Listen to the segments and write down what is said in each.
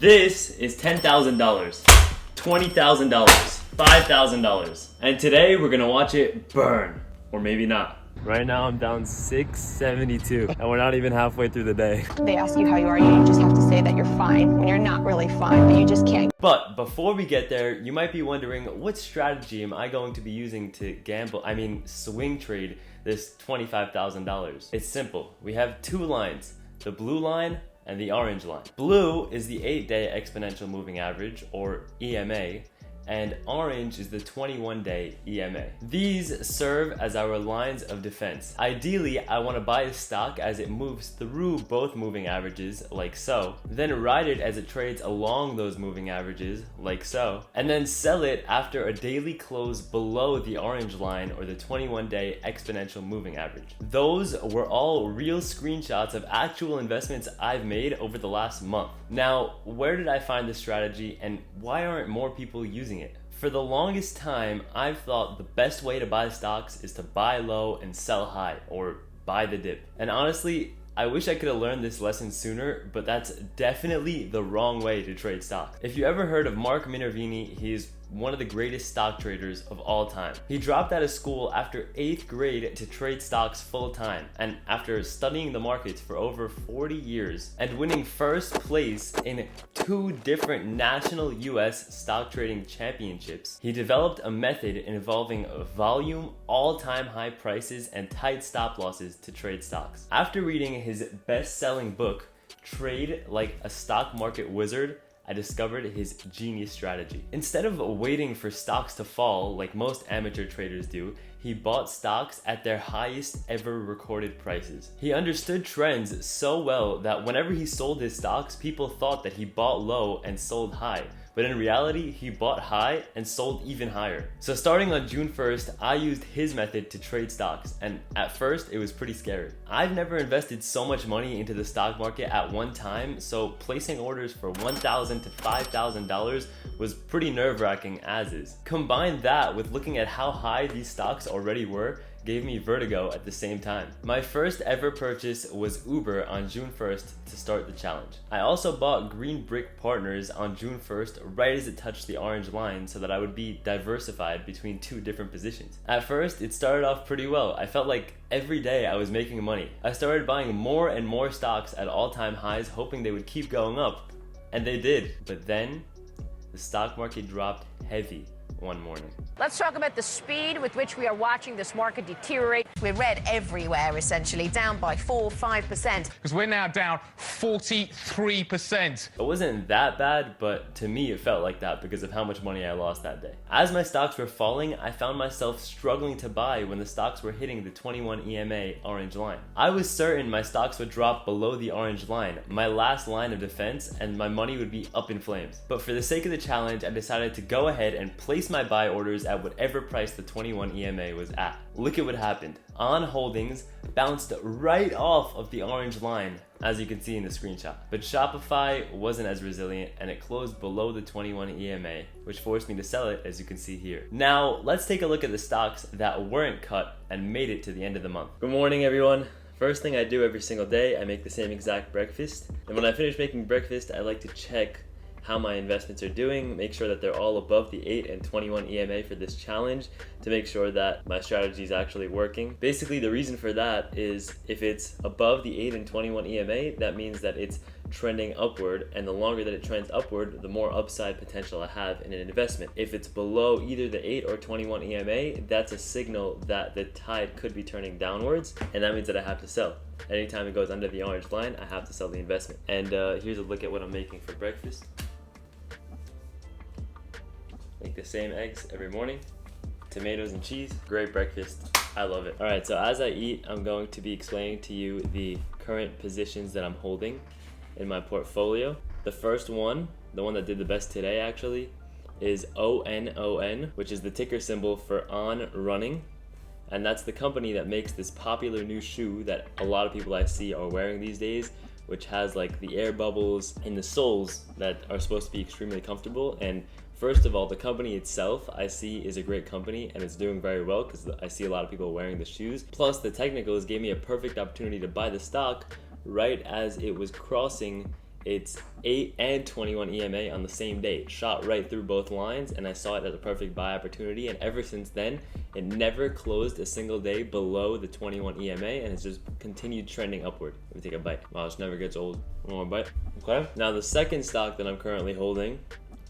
This is $10,000, $20,000, $5,000. And today we're gonna watch it burn. Or maybe not. Right now I'm down 672 and we're not even halfway through the day. They ask you how you are, you just have to say that you're fine when you're not really fine, but you just can't. But before we get there, you might be wondering, what strategy am I going to be using to swing trade this $25,000? It's simple. We have two lines, the blue line and the orange line. Blue is the 8-day exponential moving average, or EMA, and orange is the 21-day EMA. These serve as our lines of defense. Ideally, I want to buy a stock as it moves through both moving averages, like so, then ride it as it trades along those moving averages, like so, and then sell it after a daily close below the orange line or the 21-day exponential moving average. Those were all real screenshots of actual investments I've made over the last month. Now, where did I find this strategy and why aren't more people using it? For the longest time, I've thought the best way to buy stocks is to buy low and sell high, or buy the dip. And honestly, I wish I could have learned this lesson sooner, but that's definitely the wrong way to trade stocks. If you ever heard of Mark Minervini, he's one of the greatest stock traders of all time. He dropped out of school after 8th grade to trade stocks full time, and after studying the markets for over 40 years and winning first place in 2 different national US stock trading championships, he developed a method involving volume, all-time high prices, and tight stop losses to trade stocks. After reading his best-selling book, Trade Like a Stock Market Wizard, I discovered his genius strategy. Instead of waiting for stocks to fall like most amateur traders do, he bought stocks at their highest ever recorded prices. He understood trends so well that whenever he sold his stocks, people thought that he bought low and sold high. But in reality, he bought high and sold even higher. So starting on June 1st, I used his method to trade stocks, and at first it was pretty scary. I've never invested so much money into the stock market at one time, so placing orders for $1,000 to $5,000 was pretty nerve-wracking as is. Combine that with looking at how high these stocks already were, gave me vertigo at the same time. My first ever purchase was Uber on June 1st to start the challenge. I also bought Green Brick Partners on June 1st right as it touched the orange line so that I would be diversified between 2 different positions. At first, it started off pretty well. I felt like every day I was making money. I started buying more and more stocks at all-time highs, hoping they would keep going up. And they did. But then, the stock market dropped heavy one morning. Let's talk about the speed with which we are watching this market deteriorate. We're red everywhere, essentially, down by 4-5%. Because we're now down 43%. It wasn't that bad, but to me it felt like that because of how much money I lost that day. As my stocks were falling, I found myself struggling to buy when the stocks were hitting the 21 EMA orange line. I was certain my stocks would drop below the orange line, my last line of defense, and my money would be up in flames. But for the sake of the challenge, I decided to go ahead and place my buy orders at whatever price the 21 EMA was at. Look at what happened. On holdings bounced right off of the orange line, as you can see in the screenshot. But Shopify wasn't as resilient and it closed below the 21 EMA, which forced me to sell it, as you can see here. Now, let's take a look at the stocks that weren't cut and made it to the end of the month. Good morning, everyone. First thing I do every single day, I make the same exact breakfast. And when I finish making breakfast, I like to check how my investments are doing, make sure that they're all above the 8 and 21 EMA for this challenge to make sure that my strategy is actually working. Basically, the reason for that is if it's above the 8 and 21 EMA, that means that it's trending upward, and the longer that it trends upward, the more upside potential I have in an investment. If it's below either the 8 or 21 EMA, that's a signal that the tide could be turning downwards, and that means that I have to sell. Anytime it goes under the orange line, I have to sell the investment. And here's a look at what I'm making for breakfast. Make the same eggs every morning, tomatoes and cheese. Great breakfast, I love it. All right, so as I eat, I'm going to be explaining to you the current positions that I'm holding in my portfolio. The first one, the one that did the best today actually, is ONON, which is the ticker symbol for On Running. And that's the company that makes this popular new shoe that a lot of people I see are wearing these days, which has like the air bubbles in the soles that are supposed to be extremely comfortable. And first of all, the company itself I see is a great company and it's doing very well because I see a lot of people wearing the shoes. Plus the technicals gave me a perfect opportunity to buy the stock right as it was crossing its 8 and 21 EMA on the same day. It shot right through both lines, and I saw it as a perfect buy opportunity, and ever since then it never closed a single day below the 21 EMA, and it's just continued trending upward. Let me take a bite. Wow, this never gets old. One more bite. Okay, now the second stock that I'm currently holding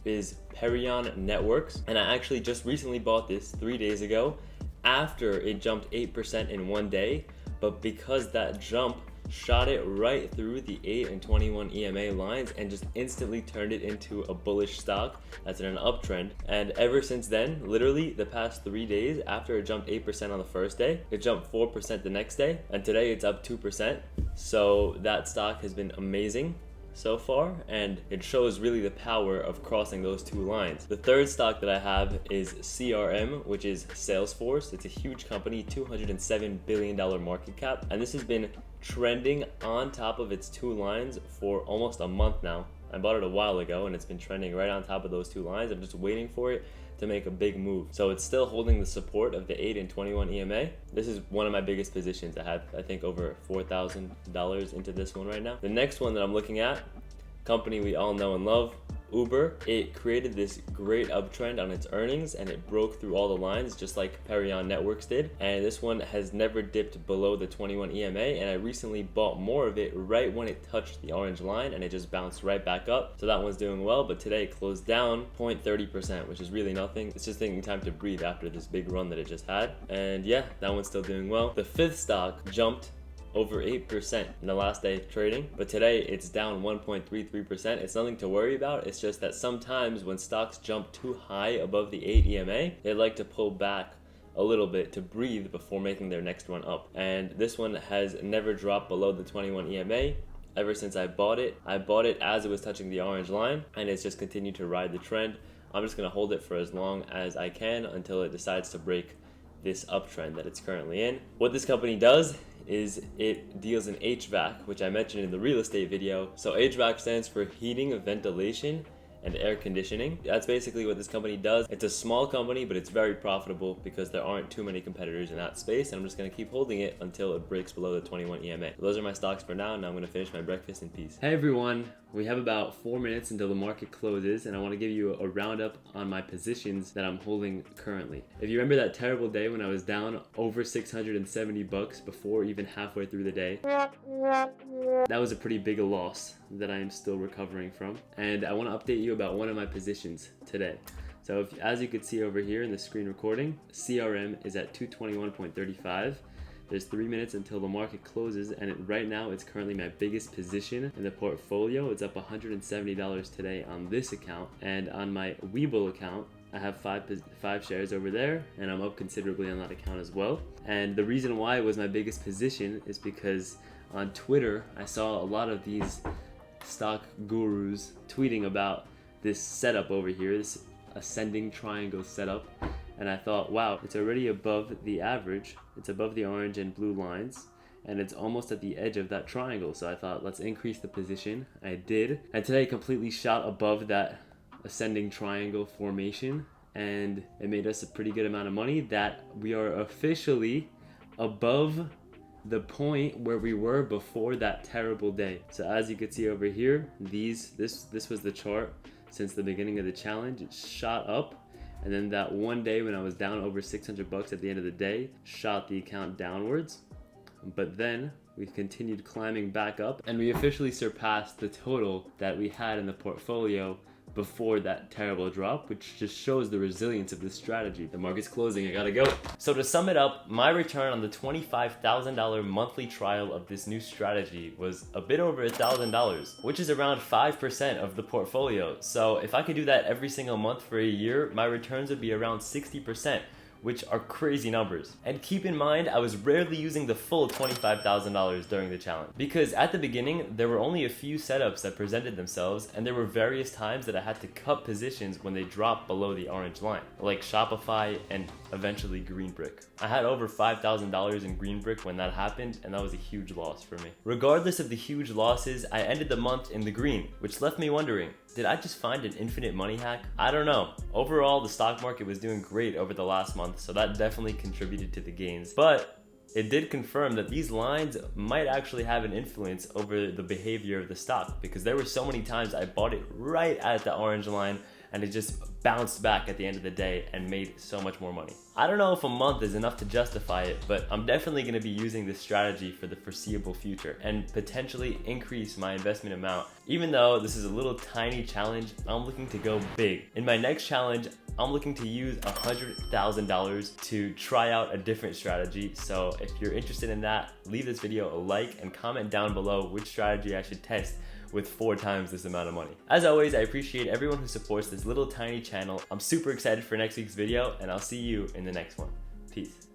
is Perion Networks, and I actually just recently bought this 3 days ago after it jumped 8% in one day, but because that jump shot it right through the 8 and 21 EMA lines and just instantly turned it into a bullish stock that's in an uptrend. And ever since then, literally the past 3 days, after it jumped 8% on the first day, it jumped 4% the next day, and today it's up 2%. So that stock has been amazing so far, and it shows really the power of crossing those two lines. The third stock that I have is CRM, which is Salesforce. It's a huge company, $207 billion market cap, and this has been trending on top of its two lines for almost a month now. I bought it a while ago and it's been trending right on top of those two lines. I'm just waiting for it to make a big move. So it's still holding the support of the 8 and 21 EMA. This is one of my biggest positions. I have, I think, over $4,000 into this one right now. The next one that I'm looking at, company we all know and love, Uber. It created this great uptrend on its earnings and it broke through all the lines just like Perion Networks did. And this one has never dipped below the 21 EMA, and I recently bought more of it right when it touched the orange line and it just bounced right back up. So that one's doing well, but today it closed down 0.30%, which is really nothing. It's just taking time to breathe after this big run that it just had. And yeah, that one's still doing well. The fifth stock jumped over 8% in the last day of trading, but today it's down 1.33%. It's nothing to worry about. It's just that sometimes when stocks jump too high above the 8 EMA, they like to pull back a little bit to breathe before making their next one up. And this one has never dropped below the 21 EMA ever since I bought it. I bought it as it was touching the orange line, and it's just continued to ride the trend. I'm just gonna hold it for as long as I can until it decides to break this uptrend that it's currently in. What this company does is it deals in HVAC, which I mentioned in the real estate video. So HVAC stands for heating, ventilation, and air conditioning. That's basically what this company does. It's a small company, but it's very profitable because there aren't too many competitors in that space, and I'm just gonna keep holding it until it breaks below the 21 EMA. Those are my stocks for now. Now I'm gonna finish my breakfast in peace. Hey everyone, we have about 4 minutes until the market closes, and I wanna give you a roundup on my positions that I'm holding currently. If you remember that terrible day when I was down over 670 bucks before even halfway through the day, that was a pretty big a loss that I am still recovering from. And I wanna update you about one of my positions today. So as you can see over here in the screen recording, CRM is at 221.35. There's 3 minutes until the market closes, and right now it's currently my biggest position in the portfolio. It's up $170 today on this account, and on my webull account I have five shares over there, and I'm up considerably on that account as well. And the reason why it was my biggest position is because on Twitter I saw a lot of these stock gurus tweeting about this setup over here, this ascending triangle setup, and I thought, wow, it's already above the average. It's above the orange and blue lines, and it's almost at the edge of that triangle. So I thought, let's increase the position. I did, and today it completely shot above that ascending triangle formation, and it made us a pretty good amount of money. That we are officially above the point where we were before that terrible day. So as you can see over here, this was the chart since the beginning of the challenge. It shot up, and then that one day when I was down over 600 bucks at the end of the day, shot the account downwards. But then we continued climbing back up, and we officially surpassed the total that we had in the portfolio before that terrible drop, which just shows the resilience of this strategy. The market's closing, I gotta go. So to sum it up, my return on the $25,000 monthly trial of this new strategy was a bit over $1,000, which is around 5% of the portfolio. So if I could do that every single month for a year, my returns would be around 60%, which are crazy numbers. And keep in mind, I was rarely using the full $25,000 during the challenge, because at the beginning, there were only a few setups that presented themselves, and there were various times that I had to cut positions when they dropped below the orange line, like Shopify and eventually Green Brick. I had over $5,000 in Green Brick when that happened, and that was a huge loss for me. Regardless of the huge losses, I ended the month in the green, which left me wondering, did I just find an infinite money hack? I don't know. Overall, the stock market was doing great over the last month, so that definitely contributed to the gains. But it did confirm that these lines might actually have an influence over the behavior of the stock, because there were so many times I bought it right at the orange line and it just bounced back at the end of the day and made so much more money. I don't know if a month is enough to justify it, but I'm definitely going to be using this strategy for the foreseeable future and potentially increase my investment amount. Even though this is a little tiny challenge, I'm looking to go big. In my next challenge, I'm looking to use $100,000 to try out a different strategy. So if you're interested in that, leave this video a like and comment down below which strategy I should test with 4 times this amount of money. As always, I appreciate everyone who supports this little tiny channel. I'm super excited for next week's video, and I'll see you in the next one. Peace.